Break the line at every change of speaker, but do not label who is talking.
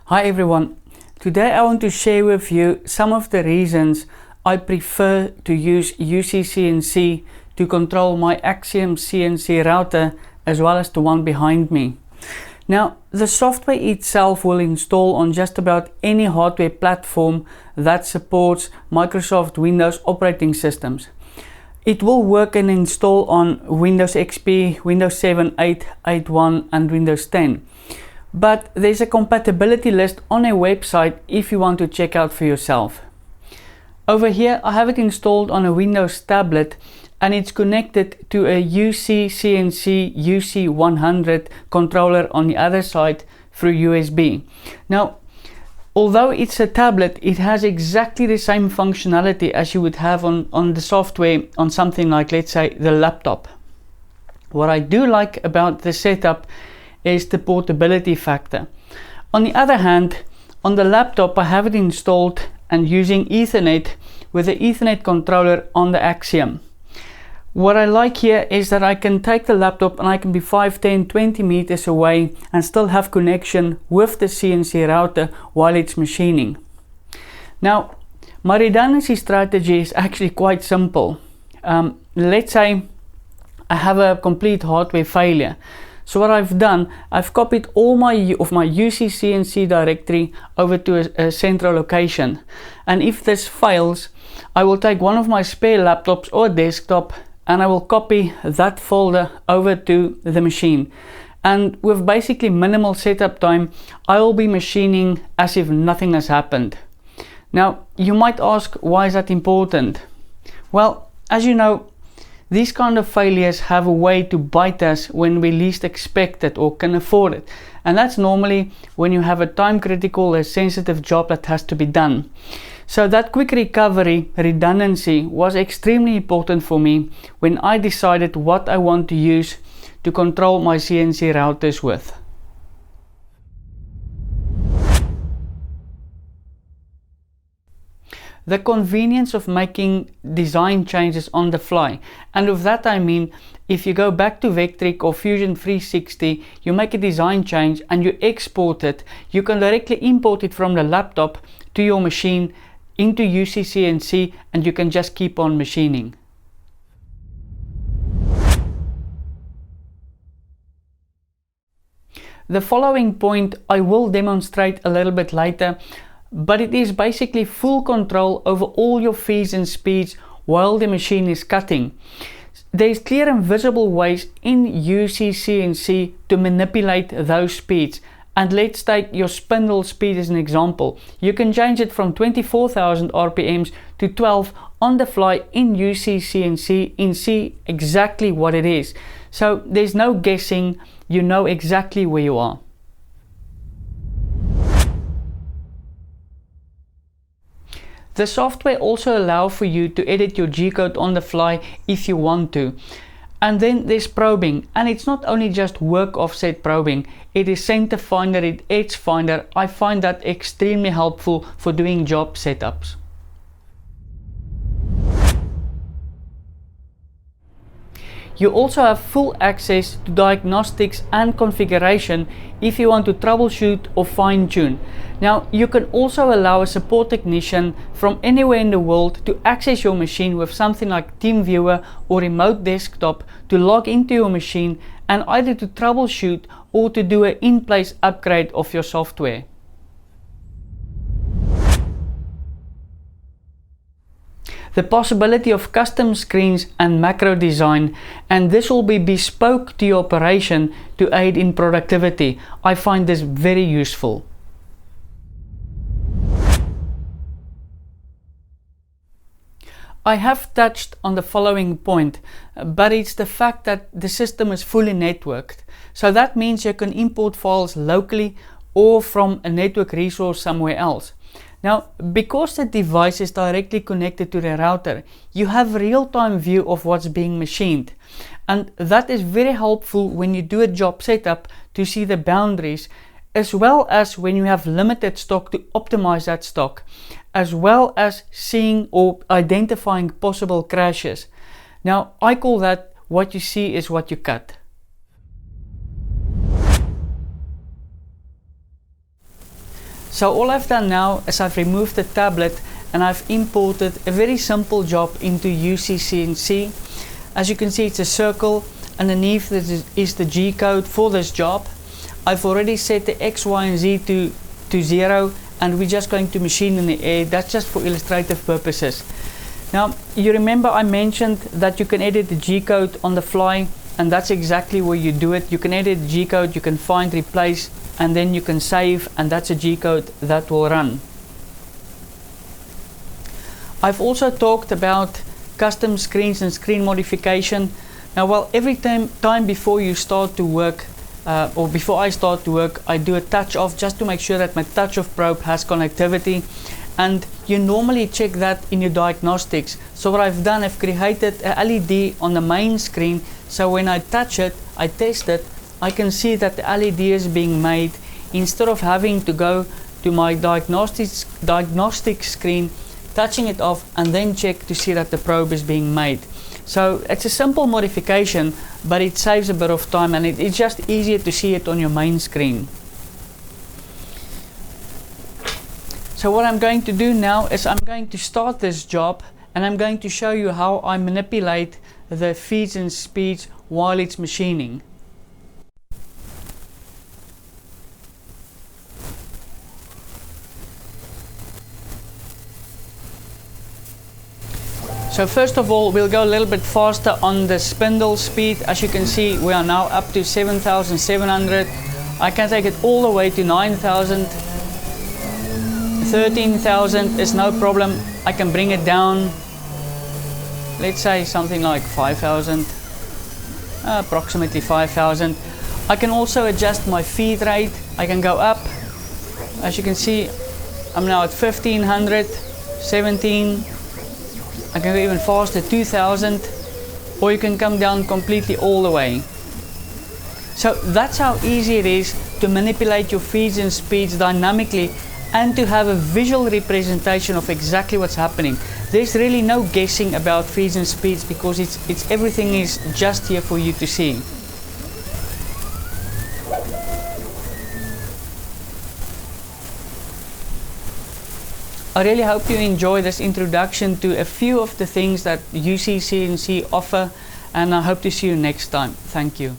Hi everyone, today I want to share with you some of the reasons I prefer to use UCCNC to control my Axiom CNC router as well as the one behind me. Now, the software itself will install on just about any hardware platform that supports Microsoft Windows operating systems. It will work and install on Windows XP, Windows 7, 8, 8.1 and Windows 10. But there's a compatibility list on a website if you want to check out for yourself. Over here I have it installed on a Windows tablet and it's connected to a UCCNC UC100 controller on the other side through USB. Now, although it's a tablet, it has exactly the same functionality as you would have on the software on something like, let's say, the laptop. What I do like about the setup is the portability factor. On the other hand, on the laptop I have it installed and using Ethernet with the Ethernet controller on the Axiom. What I like here is that I can take the laptop and I can be 5, 10, 20 meters away and still have connection with the CNC router while it's machining. Now, my redundancy strategy is actually quite simple. Let's say I have a complete hardware failure. So what I've done, I've copied all my UCCNC directory over to a central location. And if this fails, I will take one of my spare laptops or desktop and I will copy that folder over to the machine. And with basically minimal setup time, I will be machining as if nothing has happened. Now, you might ask, why is that important? Well, as you know, these kind of failures have a way to bite us when we least expect it or can afford it. And that's normally when you have a time critical or sensitive job that has to be done. So that quick recovery redundancy was extremely important for me when I decided what I want to use to control my CNC routers with. The convenience of making design changes on the fly. And with that I mean, if you go back to Vectric or Fusion 360, you make a design change and you export it, you can directly import it from the laptop to your machine into UCCNC and you can just keep on machining. The following point I will demonstrate a little bit later, but it is basically full control over all your feeds and speeds while the machine is cutting. There's clear and visible ways in UCCNC to manipulate those speeds. And let's take your spindle speed as an example. You can change it from 24,000 RPMs to 12 on the fly in UCCNC and see exactly what it is. So there's no guessing, you know exactly where you are. The software also allows for you to edit your G-code on the fly if you want to. And then there's probing, and it's not only just work offset probing, it is center finder, it's edge finder. I find that extremely helpful for doing job setups. You also have full access to diagnostics and configuration if you want to troubleshoot or fine-tune. Now, you can also allow a support technician from anywhere in the world to access your machine with something like TeamViewer or remote desktop to log into your machine and either to troubleshoot or to do an in-place upgrade of your software. The possibility of custom screens and macro design, and this will be bespoke to your operation to aid in productivity. I find this very useful. I have touched on the following point, but it's the fact that the system is fully networked. So that means you can import files locally or from a network resource somewhere else. Now, because the device is directly connected to the router, you have a real-time view of what's being machined. And that is very helpful when you do a job setup to see the boundaries, as well as when you have limited stock to optimize that stock, as well as seeing or identifying possible crashes. Now, I call that what you see is what you cut. So all I've done now is I've removed the tablet and I've imported a very simple job into UCCNC. As you can see, it's a circle. Underneath is the G code for this job. I've already set the X, Y and Z to 0, and we're just going to machine in the air. That's just for illustrative purposes. Now, you remember I mentioned that you can edit the G code on the fly, and that's exactly where you do it. You can edit the G code, you can find, replace, and then you can save, and that's a G code that will run. I've also talked about custom screens and screen modification. Now, well, every time before you start to work, or before I start to work, I do a touch off just to make sure that my touch off probe has connectivity, and you normally check that in your diagnostics. So what I've done, I've created a LED on the main screen, so when I touch it, I test it, I can see that the LED is being made instead of having to go to my diagnostic screen, touching it off and then check to see that the probe is being made. So it's a simple modification, but it saves a bit of time, and it's just easier to see it on your main screen. So what I'm going to do now is I'm going to start this job, and I'm going to show you how I manipulate the feeds and speeds while it's machining. So first of all, we'll go a little bit faster on the spindle speed. As you can see, we are now up to 7,700. I can take it all the way to 9,000. 13,000 is no problem. I can bring it down, let's say something like 5,000, approximately 5,000. I can also adjust my feed rate. I can go up. As you can see, I'm now at 1,500, 17. I can go even faster, 2,000, or you can come down completely all the way. So that's how easy it is to manipulate your feeds and speeds dynamically and to have a visual representation of exactly what's happening. There's really no guessing about feeds and speeds because everything is just here for you to see. I really hope you enjoy this introduction to a few of the things that UCCNC offer, and I hope to see you next time. Thank you.